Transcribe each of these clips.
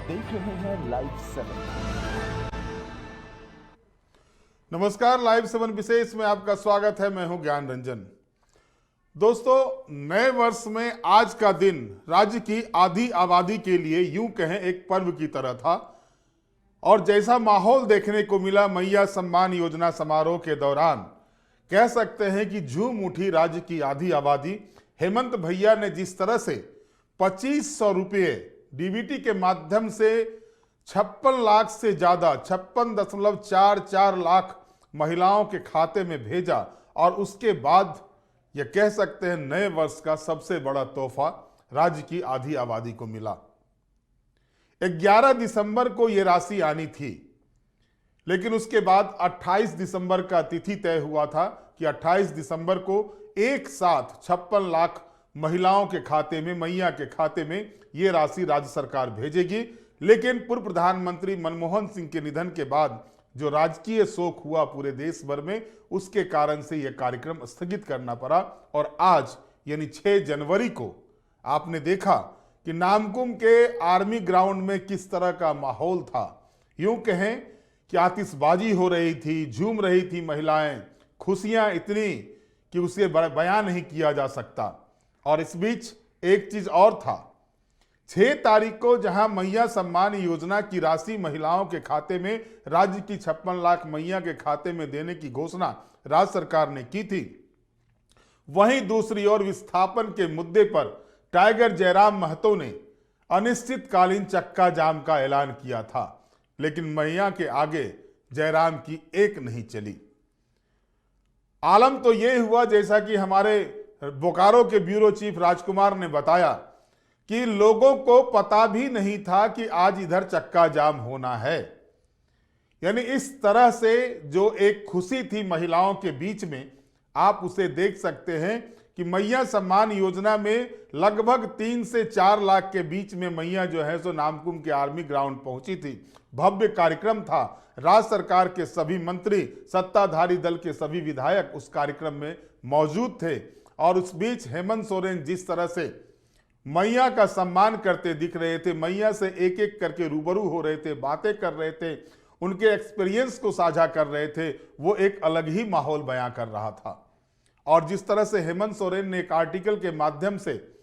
देख रहे हैं लाइव 7। नमस्कार, लाइव 7 विशेष में आपका स्वागत है। मैं हूं ज्ञान रंजन। दोस्तों, नए वर्ष में आज का दिन राज्य की आधी आबादी के लिए यूं कहें एक पर्व की तरह था और जैसा माहौल देखने को मिला मैया सम्मान योजना समारोह के दौरान, कह सकते हैं कि झूम उठी राज्य की आधी आबादी। हेमंत भैया ने जिस तरह से 2500 रुपये डीबीटी के माध्यम से 56 लाख से ज्यादा 56.44 लाख महिलाओं के खाते में भेजा और उसके बाद यह कह सकते हैं नए वर्ष का सबसे बड़ा तोहफा राज्य की आधी आबादी को मिला। 11 दिसंबर को यह राशि आनी थी, लेकिन उसके बाद 28 दिसंबर का तिथि तय हुआ था कि 28 दिसंबर को एक साथ 56 लाख महिलाओं के खाते में, मैया के खाते में यह राशि राज्य सरकार भेजेगी। लेकिन पूर्व प्रधानमंत्री मनमोहन सिंह के निधन के बाद जो राजकीय शोक हुआ पूरे देश भर में, उसके कारण से यह कार्यक्रम स्थगित करना पड़ा और आज यानी 6 जनवरी को आपने देखा कि नामकुम के आर्मी ग्राउंड में किस तरह का माहौल था। यूं कहें कि आतिशबाजी हो रही थी, झूम रही थी महिलाएं, खुशियां इतनी कि उसे बयान नहीं किया जा सकता। और इस बीच एक चीज और था, 6 तारीख को जहां मैया सम्मान योजना की राशि महिलाओं के खाते में, राज्य की 56 लाख मैया के खाते में देने की घोषणा राज्य सरकार ने की थी, वहीं दूसरी ओर विस्थापन के मुद्दे पर टाइगर जयराम महतो ने अनिश्चितकालीन चक्का जाम का ऐलान किया था। लेकिन मैया के आगे जयराम की एक नहीं चली। आलम तो यह हुआ, जैसा कि हमारे बोकारो के ब्यूरो चीफ राजकुमार ने बताया, कि लोगों को पता भी नहीं था कि आज इधर चक्का जाम होना है। यानी इस तरह से जो एक खुशी थी महिलाओं के बीच में, आप उसे देख सकते हैं कि मैया सम्मान योजना में लगभग 3 से 4 लाख के बीच में मैया जो है सो नामकुम के आर्मी ग्राउंड पहुंची थी। भव्य कार्यक्रम था। राज्य सरकार के सभी मंत्री, सत्ताधारी दल के सभी विधायक उस कार्यक्रम में मौजूद थे। और उस बीच हेमंत सोरेन जिस तरह से मैया का सम्मान करते दिख रहे थे, मैया से एक एक करके रूबरू हो रहे थे, बातें कर रहे थे, उनके एक्सपीरियंस को साझा कर रहे थे, वो एक अलग ही माहौल बयां कर रहा था। और जिस तरह से हेमंत सोरेन ने एक आर्टिकल के माध्यम से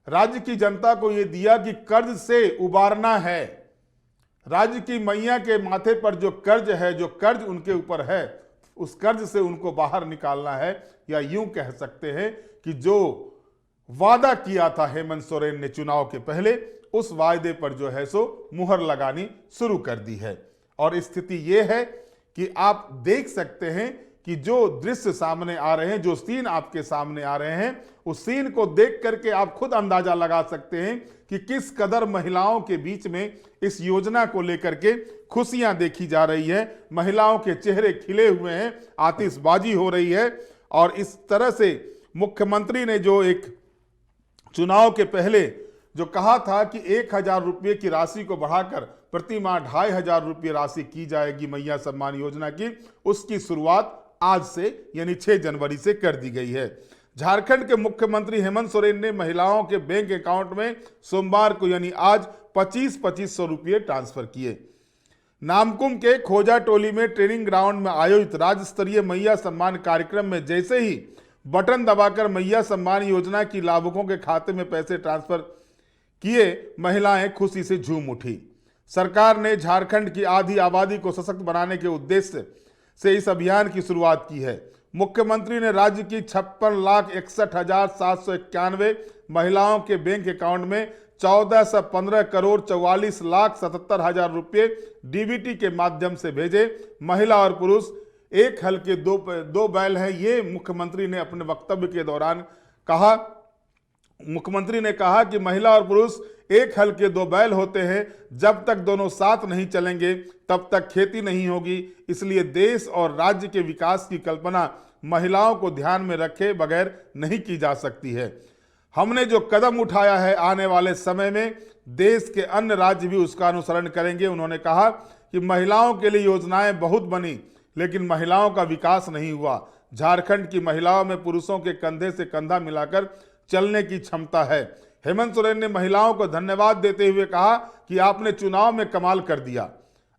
राज्य की जनता को यह दिया कि कर्ज से उबारना है, राज्य की मैया के माथे पर जो कर्ज है, जो कर्ज उनके ऊपर है, उस कर्ज से उनको बाहर निकालना है। या यूं कह सकते हैं कि जो वादा किया था हेमंत सोरेन ने चुनाव के पहले, उस वायदे पर जो है सो मुहर लगानी शुरू कर दी है। और स्थिति यह है कि आप देख सकते हैं कि जो दृश्य सामने आ रहे हैं, जो सीन आपके सामने आ रहे हैं, उस सीन को देख करके आप खुद अंदाजा लगा सकते हैं कि किस कदर महिलाओं के बीच में इस योजना को लेकर के खुशियां देखी जा रही है। महिलाओं के चेहरे खिले हुए हैं, आतिशबाजी हो रही है। और इस तरह से मुख्यमंत्री ने जो एक चुनाव के पहले जो कहा था कि 1000 रुपये की राशि को बढ़ाकर प्रति माह 2500 रुपये राशि की जाएगी मैया सम्मान योजना की, उसकी शुरुआत आज से यानी 6 जनवरी से कर दी गई है। झारखंड के मुख्यमंत्री हेमंत सोरेन ने महिलाओं के बैंक अकाउंट में सोमवार को यानी आज 2500 रुपये ट्रांसफर किए। नामकुम के खोजा टोली में ट्रेनिंग ग्राउंड में आयोजित राज्य स्तरीय मैया सम्मान कार्यक्रम में जैसे ही बटन दबाकर मैया सम्मान योजना की लाभुकों के खाते में पैसे ट्रांसफर किए, महिलाएं खुशी से झूम उठी। सरकार ने झारखंड की आधी आबादी को सशक्त बनाने के उद्देश्य से इस अभियान की शुरुआत की है। मुख्यमंत्री ने राज्य की 56,61,791 महिलाओं के बैंक अकाउंट में 14,15,44,77,000 रुपये डीबीटी के माध्यम से भेजे। महिला और पुरुष एक हल के दो बैल हैं, ये मुख्यमंत्री ने अपने वक्तव्य के दौरान कहा। मुख्यमंत्री ने कहा कि महिला और पुरुष एक हल के 2 बैल होते हैं, जब तक दोनों साथ नहीं चलेंगे तब तक खेती नहीं होगी। इसलिए देश और राज्य के विकास की कल्पना महिलाओं को ध्यान में रखे बगैर नहीं की जा सकती है। हमने जो कदम उठाया है, आने वाले समय में देश के अन्य राज्य भी उसका अनुसरण करेंगे। उन्होंने कहा कि महिलाओं के लिए योजनाएं बहुत बनी, लेकिन महिलाओं का विकास नहीं हुआ। झारखंड की महिलाओं में पुरुषों के कंधे से कंधा मिलाकर चलने की क्षमता है। हेमंत सोरेन ने महिलाओं को धन्यवाद देते हुए कहा कि आपने चुनाव में कमाल कर दिया,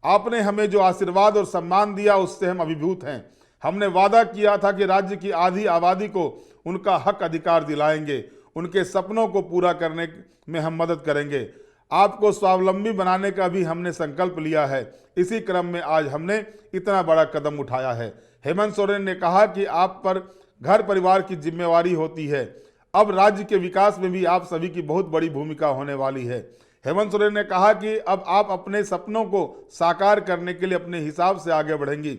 आपने हमें जो आशीर्वाद और सम्मान दिया उससे हम अभिभूत हैं। हमने वादा किया था कि राज्य की आधी आबादी को उनका हक अधिकार दिलाएंगे, उनके सपनों को पूरा करने में हम मदद करेंगे। आपको स्वावलंबी बनाने का भी हमने संकल्प लिया है। इसी क्रम में आज हमने इतना बड़ा कदम उठाया है। हेमंत सोरेन ने कहा कि आप पर घर परिवार की जिम्मेवारी होती है। अब राज्य के विकास में भी आप सभी की बहुत बड़ी भूमिका होने वाली है। हेमंत सोरेन ने कहा कि अब आप अपने सपनों को साकार करने के लिए अपने हिसाब से आगे बढ़ेंगी।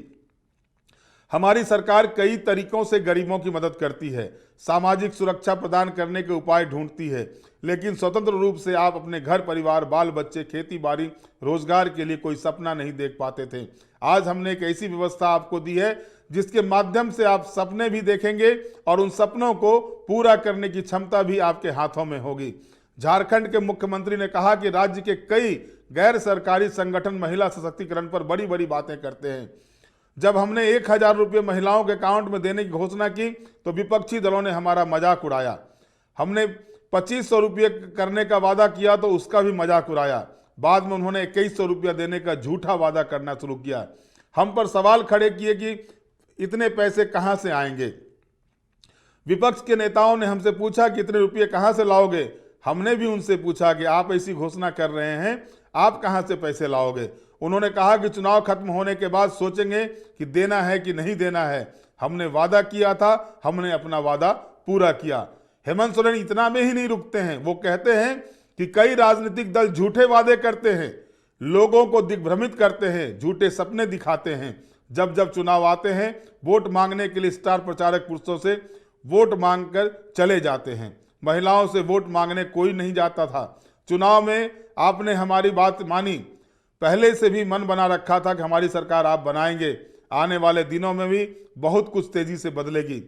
हमारी सरकार कई तरीकों से गरीबों की मदद करती है, सामाजिक सुरक्षा प्रदान करने के उपाय ढूंढती है, लेकिन स्वतंत्र रूप से आप अपने घर परिवार, बाल बच्चे, खेती बाड़ी, रोजगार के लिए कोई सपना नहीं देख पाते थे। आज हमने एक ऐसी व्यवस्था आपको दी है जिसके माध्यम से आप सपने भी देखेंगे और उन सपनों को पूरा करने की क्षमता भी आपके हाथों में होगी। झारखंड के मुख्यमंत्री ने कहा कि राज्य के कई गैर सरकारी संगठन महिला सशक्तिकरण पर बड़ी बड़ी बातें करते हैं। जब हमने 1000 रुपये महिलाओं के अकाउंट में देने की घोषणा की तो विपक्षी दलों ने हमारा मजाक उड़ाया। हमने 2500 रुपये करने का वादा किया तो उसका भी मजाक उड़ाया। बाद में उन्होंने 2100 रुपया देने का झूठा वादा करना शुरू किया। हम पर सवाल खड़े किए कि इतने पैसे कहां से आएंगे। विपक्ष के नेताओं ने हमसे पूछा कि इतने रुपये कहां से लाओगे। हमने भी उनसे पूछा कि आप ऐसी घोषणा कर रहे हैं, आप कहां से पैसे लाओगे। उन्होंने कहा कि चुनाव खत्म होने के बाद सोचेंगे कि देना है कि नहीं देना है। हमने वादा किया था, हमने अपना वादा पूरा किया। हेमंत सोरेन इतना में ही नहीं रुकते हैं। वो कहते हैं कि कई राजनीतिक दल झूठे वादे करते हैं, लोगों को दिग्भ्रमित करते हैं, झूठे सपने दिखाते हैं। जब जब चुनाव आते हैं, वोट मांगने के लिए स्टार प्रचारक पुरुषों से वोट मांगकर चले जाते हैं। महिलाओं से वोट मांगने कोई नहीं जाता था। चुनाव में आपने हमारी बात मानी, पहले से भी मन बना रखा था कि हमारी सरकार आप बनाएंगे। आने वाले दिनों में भी बहुत कुछ तेजी से बदलेगी।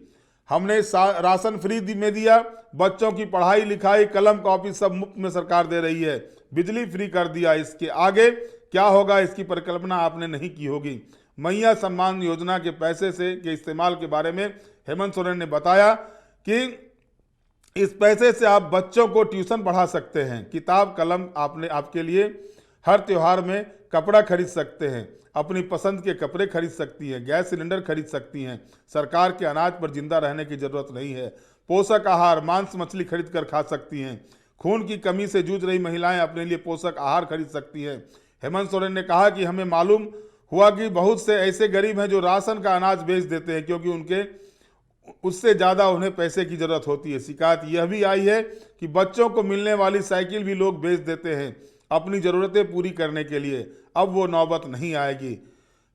हमने राशन फ्री में दिया, बच्चों की पढ़ाई लिखाई, कलम कॉपी सब मुफ्त में सरकार दे रही है। बिजली फ्री कर दिया। इसके आगे क्या होगा इसकी परिकल्पना आपने नहीं की होगी। मैया सम्मान योजना के पैसे के इस्तेमाल के बारे में हेमंत सोरेन ने बताया कि इस पैसे से आप बच्चों को ट्यूशन पढ़ा सकते हैं, किताब कलम आपके लिए हर त्योहार में कपड़ा खरीद सकते हैं, अपनी पसंद के कपड़े खरीद सकती हैं, गैस सिलेंडर खरीद सकती हैं। सरकार के अनाज पर जिंदा रहने की जरूरत नहीं है। पोषक आहार, मांस मछली खरीद कर खा सकती हैं। खून की कमी से जूझ रही महिलाएं अपने लिए पोषक आहार खरीद सकती हैं। हेमंत सोरेन ने कहा कि हमें मालूम हुआ कि बहुत से ऐसे गरीब हैं जो राशन का अनाज बेच देते हैं क्योंकि उससे ज़्यादा उन्हें पैसे की जरूरत होती है। शिकायत यह भी आई है कि बच्चों को मिलने वाली साइकिल भी लोग बेच देते हैं अपनी ज़रूरतें पूरी करने के लिए। अब वो नौबत नहीं आएगी।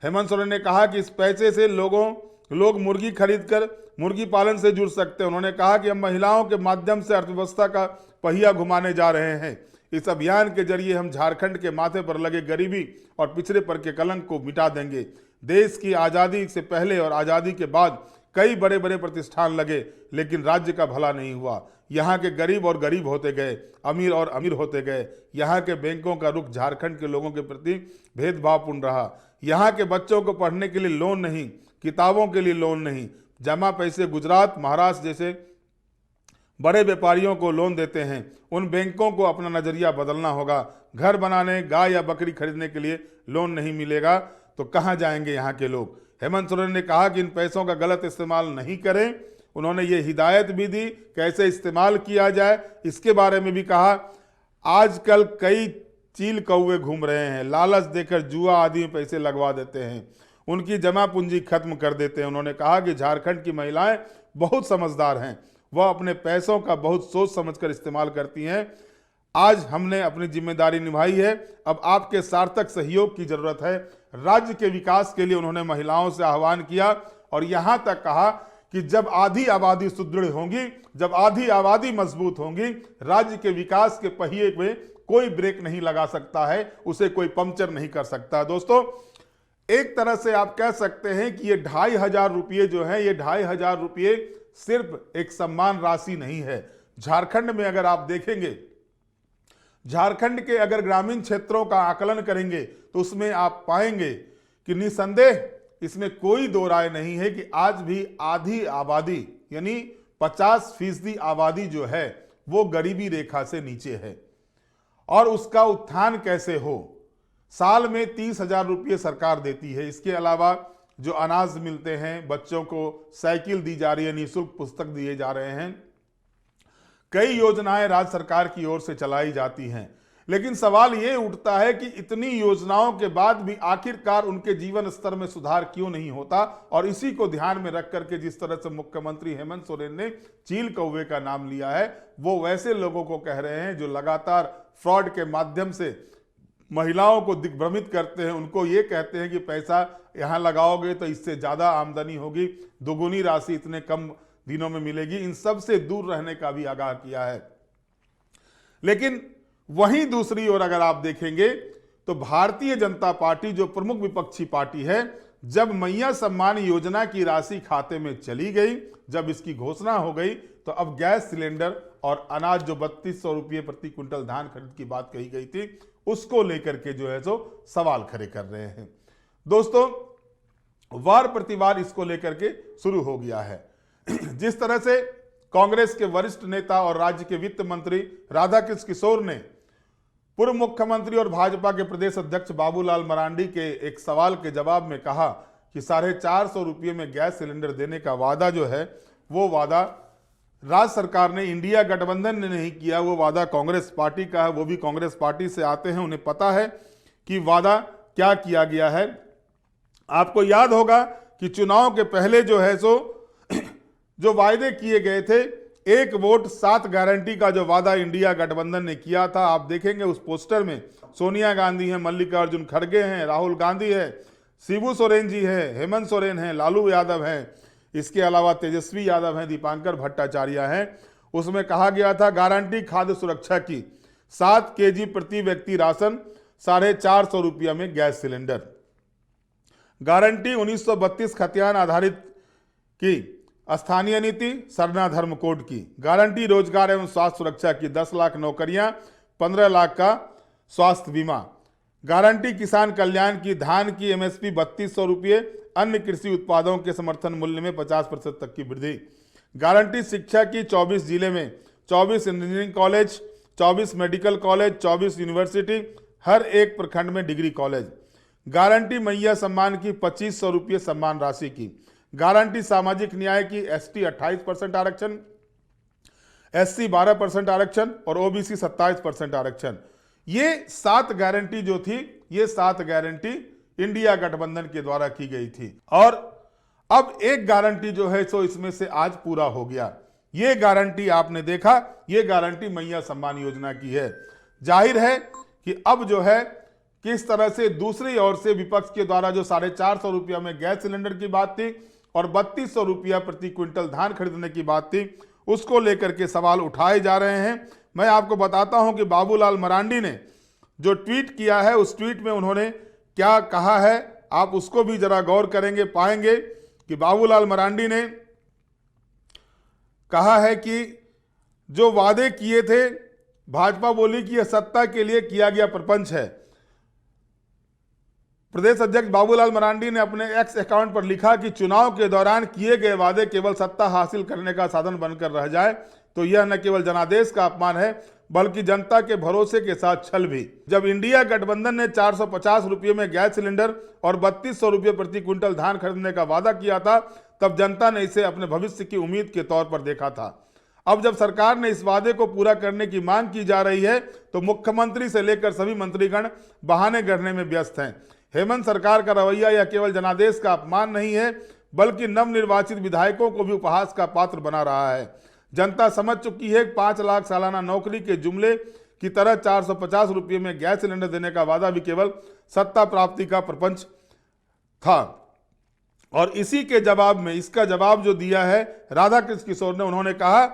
हेमंत सोरेन ने कहा कि इस पैसे से लोग मुर्गी खरीदकर मुर्गी पालन से जुड़ सकते हैं। उन्होंने कहा कि हम महिलाओं के माध्यम से अर्थव्यवस्था का पहिया घुमाने जा रहे हैं। इस अभियान के जरिए हम झारखंड के माथे पर लगे गरीबी और पिछड़ेपन के कलंक को मिटा देंगे। देश की आज़ादी से पहले और आज़ादी के बाद कई बड़े बड़े प्रतिष्ठान लगे, लेकिन राज्य का भला नहीं हुआ। यहाँ के गरीब और गरीब होते गए, अमीर और अमीर होते गए। यहाँ के बैंकों का रुख झारखंड के लोगों के प्रति भेदभावपूर्ण रहा। यहाँ के बच्चों को पढ़ने के लिए लोन नहीं, किताबों के लिए लोन नहीं, जमा पैसे गुजरात, महाराष्ट्र जैसे बड़े व्यापारियों को लोन देते हैं। उन बैंकों को अपना नजरिया बदलना होगा। घर बनाने, गाय या बकरी खरीदने के लिए लोन नहीं मिलेगा तो कहाँ जाएंगे यहाँ के लोग। हेमंत सोरेन ने कहा कि इन पैसों का गलत इस्तेमाल नहीं करें। उन्होंने ये हिदायत भी दी कैसे इस्तेमाल किया जाए। इसके बारे में भी कहा आजकल कई चील कौवे घूम रहे हैं, लालच देकर जुआ आदि में पैसे लगवा देते हैं, उनकी जमा पूंजी खत्म कर देते हैं। उन्होंने कहा कि झारखंड की महिलाएं बहुत समझदार हैं, वह अपने पैसों का बहुत सोच समझकर इस्तेमाल करती हैं। आज हमने अपनी जिम्मेदारी निभाई है, अब आपके सार्थक सहयोग की जरूरत है। राज्य के विकास के लिए उन्होंने महिलाओं से आह्वान किया और यहां तक कहा कि जब आधी आबादी सुदृढ़ होंगी, जब आधी आबादी मजबूत होंगी, राज्य के विकास के पहिए में कोई ब्रेक नहीं लगा सकता है, उसे कोई पंक्चर नहीं कर सकता। दोस्तों, एक तरह से आप कह सकते हैं कि ये 2500 रुपये जो है, ये 2500 रुपये सिर्फ एक सम्मान राशि नहीं है। झारखंड में अगर आप देखेंगे, झारखंड के अगर ग्रामीण क्षेत्रों का आकलन करेंगे तो उसमें आप पाएंगे कि निसंदेह इसमें कोई दो राय नहीं है कि आज भी आधी आबादी यानी 50% आबादी जो है वो गरीबी रेखा से नीचे है। और उसका उत्थान कैसे हो? साल में 30,000 रुपये सरकार देती है। इसके अलावा जो अनाज मिलते हैं, बच्चों को साइकिल दी जा रही है, निःशुल्क पुस्तक दिए जा रहे हैं, कई योजनाएं राज्य सरकार की ओर से चलाई जाती हैं। लेकिन सवाल ये उठता है कि इतनी योजनाओं के बाद भी आखिरकार उनके जीवन स्तर में सुधार क्यों नहीं होता? और इसी को ध्यान में रख करके जिस तरह से मुख्यमंत्री हेमंत सोरेन ने चील कौवे का नाम लिया है, वो वैसे लोगों को कह रहे हैं जो लगातार फ्रॉड के माध्यम से महिलाओं को दिग्भ्रमित करते हैं। उनको ये कहते हैं कि पैसा यहाँ लगाओगे तो इससे ज़्यादा आमदनी होगी, दोगुनी राशि इतने कम दिनों में मिलेगी। इन सब से दूर रहने का भी आगाह किया है। लेकिन वहीं दूसरी ओर अगर आप देखेंगे तो भारतीय जनता पार्टी जो प्रमुख विपक्षी पार्टी है, जब मैया सम्मान योजना की राशि खाते में चली गई, जब इसकी घोषणा हो गई, तो अब गैस सिलेंडर और अनाज जो 3200 रुपये प्रति क्विंटल धान खरीद की बात कही गई थी, उसको लेकर के जो है सो सवाल खड़े कर रहे हैं। दोस्तों, वार प्रतिवार इसको लेकर के शुरू हो गया है। जिस तरह से कांग्रेस के वरिष्ठ नेता और राज्य के वित्त मंत्री राधाकृष्ण किशोर ने पूर्व मुख्यमंत्री और भाजपा के प्रदेश अध्यक्ष बाबूलाल मरांडी के एक सवाल के जवाब में कहा कि 450 रुपये में गैस सिलेंडर देने का वादा जो है, वो वादा राज्य सरकार ने, इंडिया गठबंधन ने नहीं किया, वो वादा कांग्रेस पार्टी का है। वो भी कांग्रेस पार्टी से आते हैं, उन्हें पता है कि वादा क्या किया गया है। आपको याद होगा कि चुनाव के पहले जो है सो जो वायदे किए गए थे, 1 वोट 7 गारंटी का जो वादा इंडिया गठबंधन ने किया था, आप देखेंगे उस पोस्टर में सोनिया गांधी है, मल्लिकार्जुन खड़गे हैं, राहुल गांधी है, शिबू सोरेन जी है, हेमंत सोरेन है, लालू यादव हैं, इसके अलावा तेजस्वी यादव हैं, दीपांकर भट्टाचार्य हैं। उसमें कहा गया था गारंटी खाद्य सुरक्षा की, 7 केजी प्रति व्यक्ति राशन, 450 रुपया में गैस सिलेंडर। गारंटी 1932 खतियान आधारित की स्थानीय नीति, सरना धर्म कोड की। गारंटी रोजगार एवं स्वास्थ्य सुरक्षा की, 10 लाख नौकरियां, 15 लाख का स्वास्थ्य बीमा। गारंटी किसान कल्याण की, धान की एमएसपी 3200 रुपये, अन्य कृषि उत्पादों के समर्थन मूल्य में 50% तक की वृद्धि। गारंटी शिक्षा की, 24 जिले में 24 engineering college, 24 medical college, 24 university, हर एक प्रखंड में डिग्री कॉलेज। गारंटी मैया सम्मान की, 2500 रुपये सम्मान राशि की। गारंटी सामाजिक न्याय की, एसटी 28% आरक्षण, एससी 12% आरक्षण और ओबीसी 27% आरक्षण। ये 7 गारंटी जो थी, ये 7 गारंटी इंडिया गठबंधन के द्वारा की गई थी। और अब एक गारंटी जो है सो इसमें से आज पूरा हो गया। ये गारंटी आपने देखा, ये गारंटी मैया सम्मान योजना की है। जाहिर है कि अब जो है किस तरह से दूसरी ओर से विपक्ष के द्वारा जो 450 रुपया में गैस सिलेंडर की बात थी और 3200 रुपया प्रति क्विंटल धान खरीदने की बात थी, उसको लेकर के सवाल उठाए जा रहे हैं। मैं आपको बताता हूं कि बाबूलाल मरांडी ने जो ट्वीट किया है, उस ट्वीट में उन्होंने क्या कहा है, आप उसको भी जरा गौर करेंगे, पाएंगे कि बाबूलाल मरांडी ने कहा है कि जो वादे किए थे, भाजपा बोली कि यह सत्ता के लिए किया गया प्रपंच है। प्रदेश अध्यक्ष बाबूलाल मरांडी ने अपने एक्स अकाउंट पर लिखा कि चुनाव के दौरान किए गए वादे केवल सत्ता हासिल करने का साधन बनकर रह जाए तो यह न केवल जनादेश का अपमान है बल्कि जनता के भरोसे के साथ छल भी। जब इंडिया गठबंधन ने 450 रुपये में गैस सिलेंडर और 3200 रुपये प्रति क्विंटल धान खरीदने का वादा किया था, तब जनता ने इसे अपने भविष्य की उम्मीद के तौर पर देखा था। अब जब सरकार ने इस वादे को पूरा करने की मांग की जा रही है तो मुख्यमंत्री से लेकर सभी मंत्रीगण बहाने गढ़ने में व्यस्त हैं। हेमंत सरकार का रवैया यह केवल जनादेश का अपमान नहीं है बल्कि नवनिर्वाचित विधायकों को भी उपहास का पात्र बना रहा है। जनता समझ चुकी है 5 लाख सालाना नौकरी के जुमले की तरह 450 रुपये में गैस सिलेंडर देने का वादा भी केवल सत्ता प्राप्ति का प्रपंच था। और इसी के जवाब में, इसका जवाब जो दिया है राधाकृष्ण किशोर ने, उन्होंने कहा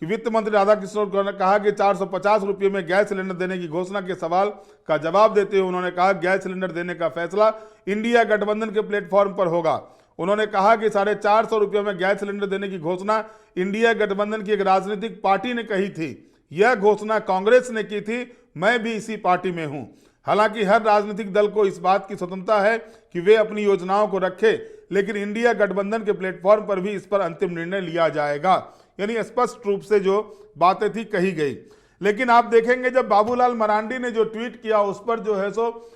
कि वित्त मंत्री राधाकृष्ण किशोर ने कहा कि 450 रुपये में गैस सिलेंडर देने की घोषणा के सवाल का जवाब देते हुए उन्होंने कहा गैस सिलेंडर देने का फैसला इंडिया गठबंधन के प्लेटफॉर्म पर होगा। उन्होंने कहा कि 450 रुपये में गैस सिलेंडर देने की घोषणा इंडिया गठबंधन की एक राजनीतिक पार्टी ने कही थी। यह घोषणा कांग्रेस ने की थी, मैं भी इसी पार्टी में हूं। हालांकि हर राजनीतिक दल को इस बात की स्वतंत्रता है कि वे अपनी योजनाओं को रखे, लेकिन इंडिया गठबंधन के प्लेटफॉर्म पर भी इस पर अंतिम निर्णय लिया जाएगा। यानी स्पष्ट रूप से जो बातें थी कही गई। लेकिन आप देखेंगे जब बाबूलाल मरांडी ने जो ट्वीट किया उस पर जो है सो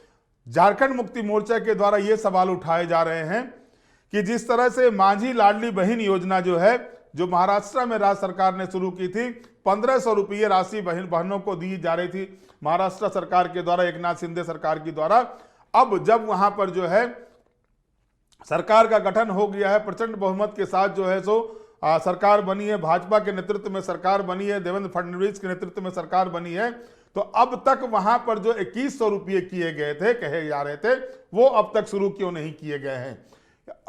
झारखंड मुक्ति मोर्चा के द्वारा ये सवाल उठाए जा रहे हैं कि जिस तरह से माझी लाडली बहन योजना जो है, जो महाराष्ट्र में राज्य सरकार ने शुरू की थी, 1500 रुपये राशि बहनों को दी जा रही थी महाराष्ट्र सरकार के द्वारा, एक नाथ शिंदे सरकार के द्वारा। अब जब वहां पर जो है सरकार का गठन हो गया है, प्रचंड बहुमत के साथ जो है सो सरकार बनी है, भाजपा के नेतृत्व में सरकार बनी है, देवेंद्र फडणवीस के नेतृत्व में सरकार बनी है, तो अब तक वहां पर जो 2100 रुपये किए गए थे, कहे जा रहे थे, वो अब तक शुरू क्यों नहीं किए गए हैं।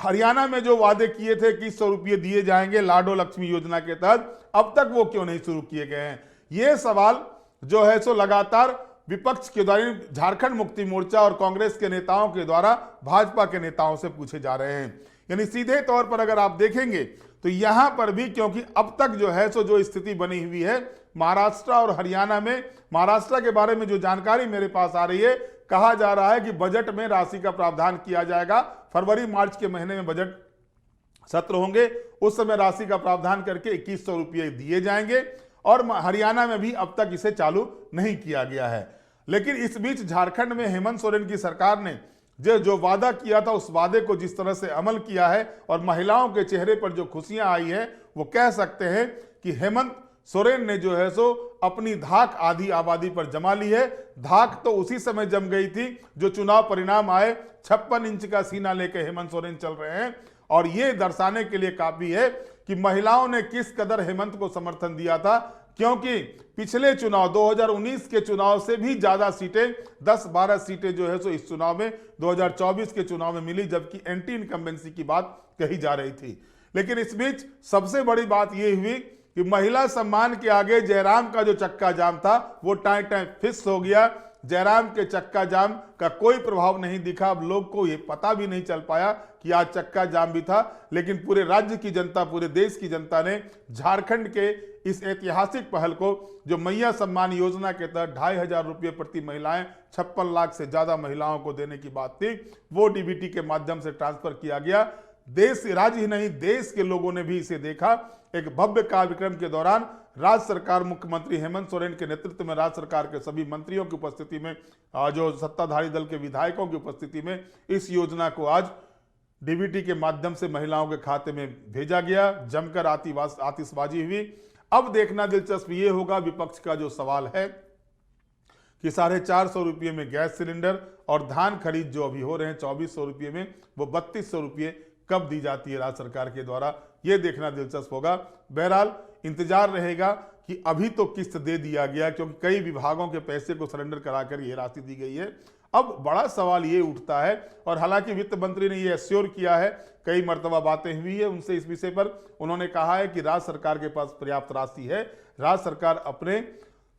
हरियाणा में जो वादे किए थे 2100 रुपये दिए जाएंगे लाडो लक्ष्मी योजना के तहत, अब तक वो क्यों नहीं शुरू किए गए हैं। ये सवाल जो है सो लगातार विपक्ष के द्वारा, झारखंड मुक्ति मोर्चा और कांग्रेस के नेताओं के द्वारा भाजपा के नेताओं से पूछे जा रहे हैं। यानी सीधे तौर पर अगर आप देखेंगे तो यहां पर भी, क्योंकि अब तक जो है सो जो स्थिति बनी हुई है महाराष्ट्र और हरियाणा में, महाराष्ट्र के बारे में जो जानकारी मेरे पास आ रही है, कहा जा रहा है कि बजट में राशि का प्रावधान किया जाएगा। फरवरी मार्च के महीने में बजट सत्र होंगे, उस समय राशि का प्रावधान करके 2100 रुपये दिए जाएंगे। और हरियाणा में भी अब तक इसे चालू नहीं किया गया है। लेकिन इस बीच झारखंड में हेमंत सोरेन की सरकार ने जो वादा किया था, उस वादे को जिस तरह से अमल किया है और महिलाओं के चेहरे पर जो खुशियां आई है, वो कह सकते हैं कि हेमंत सोरेन ने जो है सो अपनी धाक आधी आबादी पर जमा ली है। धाक तो उसी समय जम गई थी जो चुनाव परिणाम आए, 56 इंच का सीना लेकर हेमंत सोरेन चल रहे हैं। और ये दर्शाने के लिए काफी है कि महिलाओं ने किस कदर हेमंत को समर्थन दिया था, क्योंकि पिछले चुनाव 2019 के चुनाव से भी ज्यादा सीटें, 10-12 सीटें जो है सो इस चुनाव में 2024 के चुनाव में मिली, जबकि एंटी इनकम्बेंसी की बात कही जा रही थी। लेकिन इस बीच सबसे बड़ी बात यह हुई कि महिला सम्मान के आगे जयराम का जो चक्का जाम था वो टाइम फिक्स हो गया। जयराम के चक्का जाम का कोई प्रभाव नहीं दिखा। अब लोग को ये पता भी नहीं चल पाया कि आज चक्का जाम भी था। लेकिन पूरे राज्य की जनता, पूरे देश की जनता ने झारखंड के इस ऐतिहासिक पहल को, जो मैया सम्मान योजना के तहत 2500 रुपये प्रति महिलाएं, 56 लाख से ज्यादा महिलाओं को देने की बात थी, वो डीबीटी के माध्यम से ट्रांसफर किया गया। देश, राज्य ही नहीं, देश के लोगों ने भी इसे देखा। एक भव्य कार्यक्रम के दौरान राज्य सरकार, मुख्यमंत्री हेमंत सोरेन के नेतृत्व में राज्य सरकार के सभी मंत्रियों की उपस्थिति में, जो सत्ताधारी दल के विधायकों की उपस्थिति में, इस योजना को आज डीबीटी के माध्यम से महिलाओं के खाते में भेजा गया। जमकर आतिशबाजी हुई। अब देखना दिलचस्प ये होगा, विपक्ष का जो सवाल है कि 450 रुपये में गैस सिलेंडर और धान खरीद जो अभी हो रहे हैं 2400 रुपये में, वो 3200 रुपये कब दी जाती है राज्य सरकार के द्वारा, ये देखना दिलचस्प होगा। बहरहाल इंतजार रहेगा कि अभी तो किस्त दे दिया गया, क्योंकि कई विभागों के पैसे को सरेंडर कराकर ये राशि दी गई है। अब बड़ा सवाल ये उठता है, और हालांकि वित्त मंत्री ने ये एश्योर किया है, कई मर्तबा बातें हुई है उनसे इस विषय पर, उन्होंने कहा है कि राज्य सरकार के पास पर्याप्त राशि है। राज्य सरकार अपने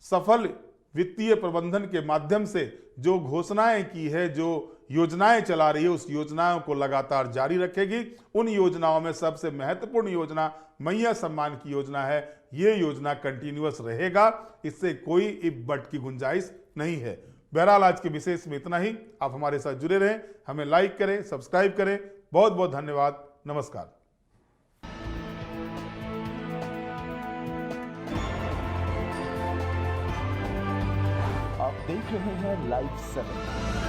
सफल वित्तीय प्रबंधन के माध्यम से जो घोषणाएं की है, जो योजनाएं चला रही है, उस योजनाओं को लगातार जारी रखेगी। उन योजनाओं में सबसे महत्वपूर्ण योजना मैया सम्मान की योजना है। ये योजना कंटिन्यूअस रहेगा, इससे कोई इफ बट की गुंजाइश नहीं है। बहरहाल आज के विशेष में इतना ही। आप हमारे साथ जुड़े रहें, हमें लाइक करें, सब्सक्राइब करें। बहुत बहुत धन्यवाद। नमस्कार। आप देख रहे हैं लाइव 7।